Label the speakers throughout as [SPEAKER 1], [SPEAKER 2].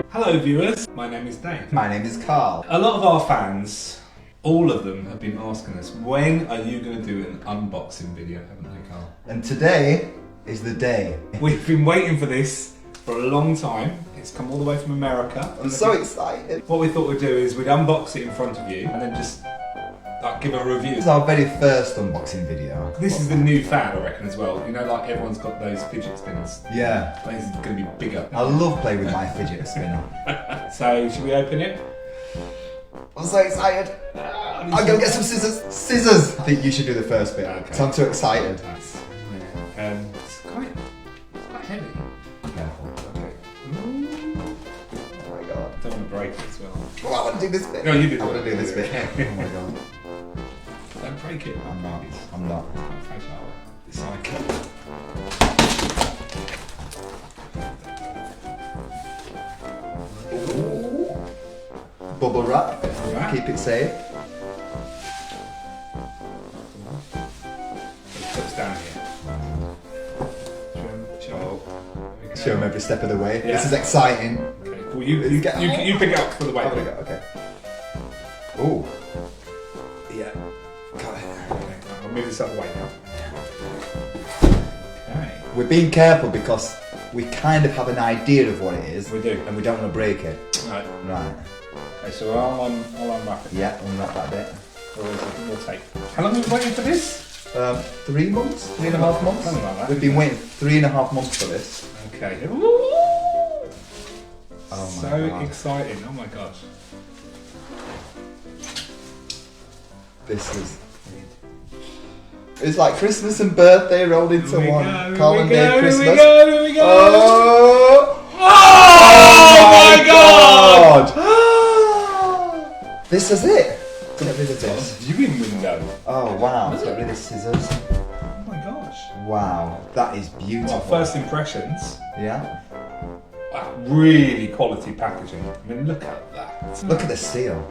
[SPEAKER 1] Hello viewers, my name is Dave.
[SPEAKER 2] My name is Carl.
[SPEAKER 1] A lot of our fans, all of them, have been asking us, when are you going to do an unboxing video, haven't they, Carl?
[SPEAKER 2] And today is the day.
[SPEAKER 1] We've been waiting for this for a long time. It's come all the way from America.
[SPEAKER 2] I'm so excited.
[SPEAKER 1] What we thought we'd do is we'd unbox it in front of you and then just give a review.
[SPEAKER 2] This is our very first unboxing video.
[SPEAKER 1] This is the new fad, I reckon, as well. You know, like everyone's got those fidget spinners.
[SPEAKER 2] Yeah.
[SPEAKER 1] This is going to be bigger.
[SPEAKER 2] I love playing with my fidget spinner.
[SPEAKER 1] So, should we open it?
[SPEAKER 2] I'm so excited. I'm going to get some scissors. Scissors! I think you should do the first bit, because I'm too excited.
[SPEAKER 1] Nice. Yeah. It's quite heavy.
[SPEAKER 2] Careful.
[SPEAKER 1] Okay.
[SPEAKER 2] Oh my god.
[SPEAKER 1] Don't want to break it as well.
[SPEAKER 2] Oh, I want to do this bit.
[SPEAKER 1] No, you do.
[SPEAKER 2] I want to do this bit. Oh my god.
[SPEAKER 1] Don't break it.
[SPEAKER 2] I'm not. I'm not.
[SPEAKER 1] It's like
[SPEAKER 2] Bubble wrap. Keep it safe.
[SPEAKER 1] Put this down here.
[SPEAKER 2] Show them every step of the way.
[SPEAKER 1] Yeah.
[SPEAKER 2] This is exciting.
[SPEAKER 1] Okay. Well, you pick it up for the way.
[SPEAKER 2] Okay. Oh.
[SPEAKER 1] Yeah. Got it. Okay. I'll move this up the way now. Okay.
[SPEAKER 2] We're being careful because we kind of have an idea of what it is.
[SPEAKER 1] We do.
[SPEAKER 2] And we don't want to break it.
[SPEAKER 1] Right.
[SPEAKER 2] Right.
[SPEAKER 1] Okay, so I'll unwrap it.
[SPEAKER 2] Yeah, unwrap that bit.
[SPEAKER 1] We'll take. How long have we been waiting for this?
[SPEAKER 2] 3 months? 3.5 months?
[SPEAKER 1] Something like that.
[SPEAKER 2] We've been waiting 3.5 months for this.
[SPEAKER 1] Okay.
[SPEAKER 2] Oh my
[SPEAKER 1] so
[SPEAKER 2] god.
[SPEAKER 1] exciting. Oh my gosh.
[SPEAKER 2] This is... It's like Christmas and birthday rolled into one. Calendar Christmas.
[SPEAKER 1] Here we go.
[SPEAKER 2] Oh
[SPEAKER 1] my god!
[SPEAKER 2] This is it. Get rid of this.
[SPEAKER 1] Viewing window.
[SPEAKER 2] Oh wow. Let's get rid of scissors.
[SPEAKER 1] Oh my gosh.
[SPEAKER 2] Wow. That is beautiful.
[SPEAKER 1] Well, first impressions.
[SPEAKER 2] Yeah.
[SPEAKER 1] Really quality packaging. I mean, look at that.
[SPEAKER 2] Look at the seal.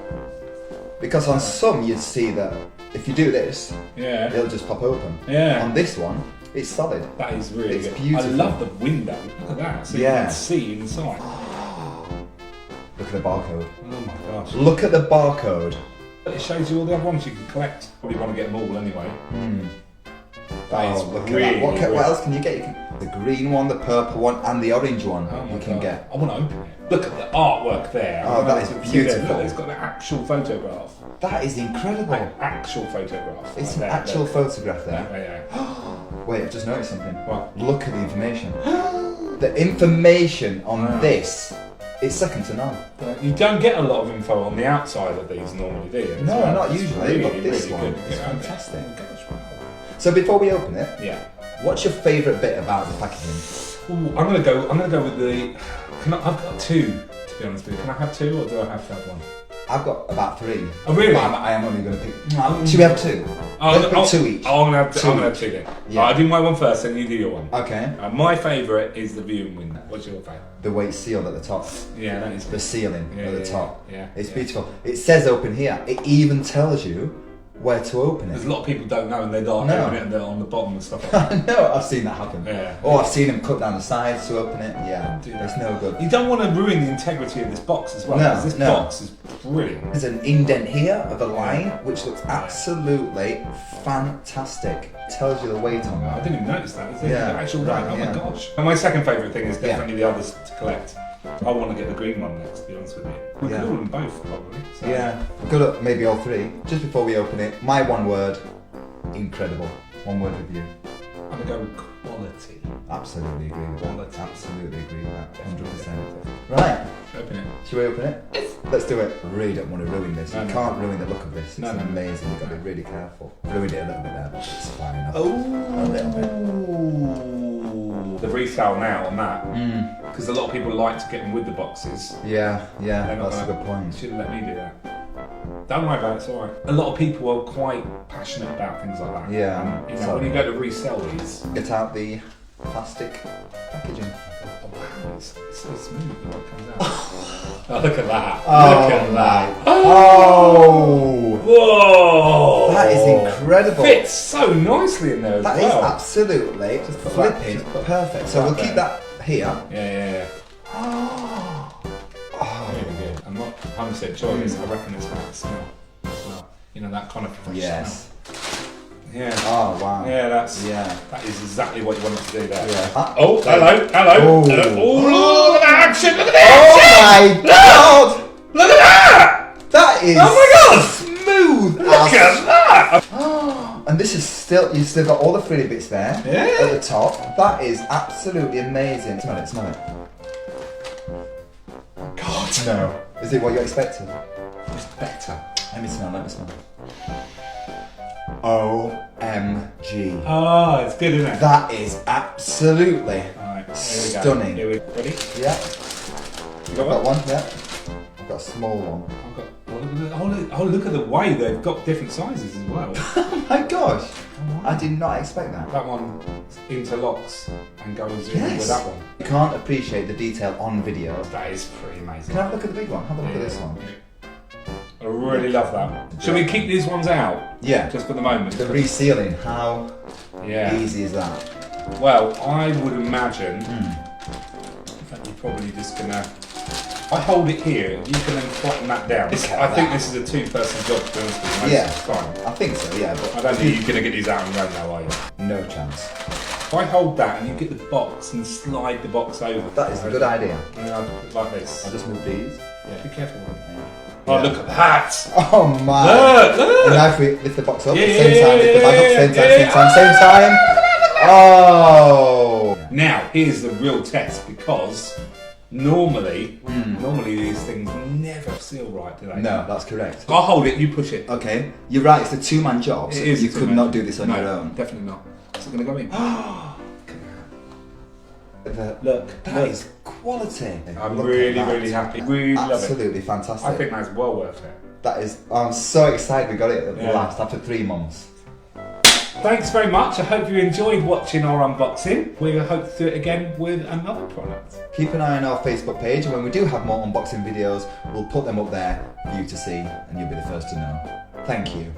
[SPEAKER 2] Because on some you'd see that if you do this,
[SPEAKER 1] yeah,
[SPEAKER 2] it'll just pop open.
[SPEAKER 1] Yeah.
[SPEAKER 2] On this one, it's solid.
[SPEAKER 1] That is really
[SPEAKER 2] It's
[SPEAKER 1] good.
[SPEAKER 2] beautiful.
[SPEAKER 1] I love the window. Look at that. So you can see inside.
[SPEAKER 2] Look at the barcode.
[SPEAKER 1] Oh my gosh.
[SPEAKER 2] Look at the barcode.
[SPEAKER 1] It shows you all the other ones you can collect. Probably want to get them all anyway. That is
[SPEAKER 2] Look
[SPEAKER 1] really
[SPEAKER 2] at that. What
[SPEAKER 1] good.
[SPEAKER 2] else can you get? You can, the green one, the purple one, and the orange one you can get.
[SPEAKER 1] I want to open it. Look at the artwork there.
[SPEAKER 2] Oh, that is beautiful.
[SPEAKER 1] Look, it's got an actual photograph.
[SPEAKER 2] That is incredible.
[SPEAKER 1] An actual photograph.
[SPEAKER 2] It's
[SPEAKER 1] right
[SPEAKER 2] an
[SPEAKER 1] there,
[SPEAKER 2] actual
[SPEAKER 1] look.
[SPEAKER 2] photograph there.
[SPEAKER 1] Yeah.
[SPEAKER 2] Wait, I've just noticed something.
[SPEAKER 1] What?
[SPEAKER 2] Look at the information. The information on this is second to none.
[SPEAKER 1] You don't get a lot of info on the outside of these normally, do you?
[SPEAKER 2] No, not
[SPEAKER 1] It's
[SPEAKER 2] usually, but
[SPEAKER 1] really,
[SPEAKER 2] this
[SPEAKER 1] really
[SPEAKER 2] one
[SPEAKER 1] good.
[SPEAKER 2] is
[SPEAKER 1] Yeah,
[SPEAKER 2] fantastic.
[SPEAKER 1] okay. Oh my gosh, wow.
[SPEAKER 2] So before we open it,
[SPEAKER 1] Yeah.
[SPEAKER 2] what's your favourite bit about the packaging?
[SPEAKER 1] Ooh, I'm gonna go with the. I've got two, to be honest with you. Can I have two, or do I have to have one?
[SPEAKER 2] I've got about 3.
[SPEAKER 1] Oh really?
[SPEAKER 2] But I am only going to pick. Should we have 2? Let's pick 2 each.
[SPEAKER 1] I'm gonna have two then.
[SPEAKER 2] Yeah.
[SPEAKER 1] I'll do my one first, and you do your one.
[SPEAKER 2] Okay.
[SPEAKER 1] My favourite is the viewing window. What's your favourite?
[SPEAKER 2] The way it's sealed at the top.
[SPEAKER 1] Yeah, that is
[SPEAKER 2] The ceiling
[SPEAKER 1] Yeah,
[SPEAKER 2] at the
[SPEAKER 1] yeah,
[SPEAKER 2] top.
[SPEAKER 1] yeah,
[SPEAKER 2] It's
[SPEAKER 1] yeah.
[SPEAKER 2] beautiful. It says open here. It even tells you where to open
[SPEAKER 1] There's
[SPEAKER 2] it.
[SPEAKER 1] a lot of people don't know, and they don't
[SPEAKER 2] No.
[SPEAKER 1] open it, and they're on the bottom and stuff like that.
[SPEAKER 2] I know, I've seen that happen.
[SPEAKER 1] Yeah.
[SPEAKER 2] Or I've seen them cut down the sides to open it. Yeah,
[SPEAKER 1] Do that.
[SPEAKER 2] it's no good.
[SPEAKER 1] You don't want to ruin the integrity of this box as well,
[SPEAKER 2] No,
[SPEAKER 1] because this
[SPEAKER 2] no.
[SPEAKER 1] box is brilliant.
[SPEAKER 2] There's an indent here of a line which looks absolutely fantastic. Tells you the weight on
[SPEAKER 1] I
[SPEAKER 2] that.
[SPEAKER 1] didn't even notice that. Is it
[SPEAKER 2] Yeah,
[SPEAKER 1] the actual
[SPEAKER 2] right,
[SPEAKER 1] weight? Oh
[SPEAKER 2] yeah.
[SPEAKER 1] my gosh. And my second favourite thing is definitely the others to collect. I want to get the green one next, to be honest with you. We
[SPEAKER 2] Yeah.
[SPEAKER 1] could order them both, probably. So.
[SPEAKER 2] Yeah, good luck, maybe all 3. Just before we open it, my one word, incredible. One word review.
[SPEAKER 1] I'm going to go with quality.
[SPEAKER 2] Absolutely agree with that.
[SPEAKER 1] Quality.
[SPEAKER 2] Absolutely agree with that. 100%. Right,
[SPEAKER 1] Open it.
[SPEAKER 2] should we open it? Let's do it. I really don't want to ruin this.
[SPEAKER 1] No,
[SPEAKER 2] You
[SPEAKER 1] no.
[SPEAKER 2] can't ruin the look of this. It's
[SPEAKER 1] No, no.
[SPEAKER 2] amazing. You've got to be really careful. Ruined it a little bit there, but it's fine enough.
[SPEAKER 1] Oh.
[SPEAKER 2] A little bit.
[SPEAKER 1] The resale now on that,
[SPEAKER 2] Mm.
[SPEAKER 1] because a lot of people like to get them with the boxes.
[SPEAKER 2] Yeah,
[SPEAKER 1] They're not
[SPEAKER 2] that's a
[SPEAKER 1] gonna-
[SPEAKER 2] good point.
[SPEAKER 1] You should have let me do that. Don't worry about it, it's alright. A lot of people are quite passionate about things like that.
[SPEAKER 2] Yeah,
[SPEAKER 1] And, you know,
[SPEAKER 2] so-
[SPEAKER 1] when you go to resell these,
[SPEAKER 2] Get out the plastic packaging.
[SPEAKER 1] oh wow, it's so smooth when it comes out. Oh, look at that.
[SPEAKER 2] Oh,
[SPEAKER 1] Look at that.
[SPEAKER 2] Oh!
[SPEAKER 1] Whoa!
[SPEAKER 2] That is incredible.
[SPEAKER 1] Fits so nicely in there as
[SPEAKER 2] That is
[SPEAKER 1] well.
[SPEAKER 2] absolutely flipping perfect. So we'll keep that here.
[SPEAKER 1] Yeah. 100% sure it is. I reckon it's got that smell as well. You know, that kind of fresh
[SPEAKER 2] Yes.
[SPEAKER 1] smell. Yeah.
[SPEAKER 2] Oh wow.
[SPEAKER 1] Yeah, that is exactly what you wanted to do there.
[SPEAKER 2] Yeah.
[SPEAKER 1] Oh, hello.
[SPEAKER 2] Oh.
[SPEAKER 1] Hello. Oh, look at the action. Look at the
[SPEAKER 2] Oh
[SPEAKER 1] action.
[SPEAKER 2] my god!
[SPEAKER 1] Look at that.
[SPEAKER 2] That is
[SPEAKER 1] Oh my god.
[SPEAKER 2] smooth.
[SPEAKER 1] Look at that.
[SPEAKER 2] And this is still, you've still got all the frilly bits there
[SPEAKER 1] Yeah.
[SPEAKER 2] at the top. That is absolutely amazing. Smell it, smell it.
[SPEAKER 1] Oh god.
[SPEAKER 2] No. Is it what you expected?
[SPEAKER 1] It's better.
[SPEAKER 2] Let me smell it. OMG.
[SPEAKER 1] Oh, it's good, isn't it?
[SPEAKER 2] That is absolutely
[SPEAKER 1] Alright,
[SPEAKER 2] stunning.
[SPEAKER 1] Here we go. Ready?
[SPEAKER 2] Yeah.
[SPEAKER 1] You
[SPEAKER 2] I've got one, yeah. I've got a small one.
[SPEAKER 1] I've got. Oh, look at the way they've got different sizes as well.
[SPEAKER 2] Oh my gosh. I did not expect that.
[SPEAKER 1] That one interlocks and goes in
[SPEAKER 2] Yes.
[SPEAKER 1] with that one.
[SPEAKER 2] You can't appreciate the detail on video.
[SPEAKER 1] That is pretty amazing.
[SPEAKER 2] Can I have a look at the big one? Have a look at this one.
[SPEAKER 1] I really love that. Shall we keep these ones out?
[SPEAKER 2] Yeah.
[SPEAKER 1] Just for the moment.
[SPEAKER 2] The resealing, how
[SPEAKER 1] Yeah.
[SPEAKER 2] easy is that?
[SPEAKER 1] Well, I would imagine that you're probably just gonna. I hold it here. You can then flatten that down. I think this is a two-person job. To be honest with you.
[SPEAKER 2] Yeah.
[SPEAKER 1] It's fine.
[SPEAKER 2] I think so, yeah. But
[SPEAKER 1] I don't think you're gonna get these out and run now, are you?
[SPEAKER 2] no chance.
[SPEAKER 1] If I hold that and you get the box and slide the box over.
[SPEAKER 2] That is a good idea.
[SPEAKER 1] And then I put it like this.
[SPEAKER 2] I'll just move these.
[SPEAKER 1] Yeah, be careful with it.
[SPEAKER 2] Yeah.
[SPEAKER 1] Oh, look at that!
[SPEAKER 2] Oh my!
[SPEAKER 1] Look!
[SPEAKER 2] And now if we lift the box up
[SPEAKER 1] Yeah,
[SPEAKER 2] at the same time, lift the bag up,
[SPEAKER 1] yeah,
[SPEAKER 2] same time. Oh!
[SPEAKER 1] Now, here's the real test because normally these things never seal right, do they?
[SPEAKER 2] No, that's correct.
[SPEAKER 1] I'll hold it, you push it.
[SPEAKER 2] Okay, you're right, it's a two-man job, so
[SPEAKER 1] It is
[SPEAKER 2] you
[SPEAKER 1] a
[SPEAKER 2] could
[SPEAKER 1] two-man
[SPEAKER 2] not
[SPEAKER 1] job.
[SPEAKER 2] do this on
[SPEAKER 1] No,
[SPEAKER 2] your own.
[SPEAKER 1] definitely not. Is it going to go in?
[SPEAKER 2] Look, that is quality.
[SPEAKER 1] I'm
[SPEAKER 2] Look at
[SPEAKER 1] really,
[SPEAKER 2] that.
[SPEAKER 1] really happy. Really love it.
[SPEAKER 2] Absolutely fantastic.
[SPEAKER 1] I think that's well worth it.
[SPEAKER 2] That is, I'm so excited we got it at
[SPEAKER 1] Yeah.
[SPEAKER 2] last after 3 months.
[SPEAKER 1] Thanks very much. I hope you enjoyed watching our unboxing. We hope to do it again with another product.
[SPEAKER 2] Keep an eye on our Facebook page, and when we do have more unboxing videos, we'll put them up there for you to see, and you'll be the first to know. Thank you.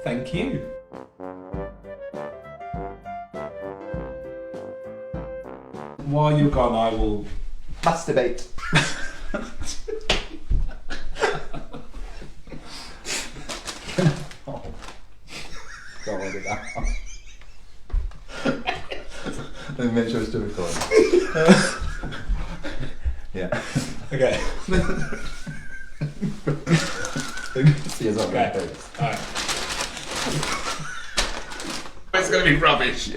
[SPEAKER 1] Thank you. While you're gone, I will...
[SPEAKER 2] Masturbate. Oh. Don't want to do that. Let me make sure it's still recording. Yeah.
[SPEAKER 1] Okay.
[SPEAKER 2] See us on
[SPEAKER 1] Okay.
[SPEAKER 2] face.
[SPEAKER 1] Alright. It's going to be rubbish.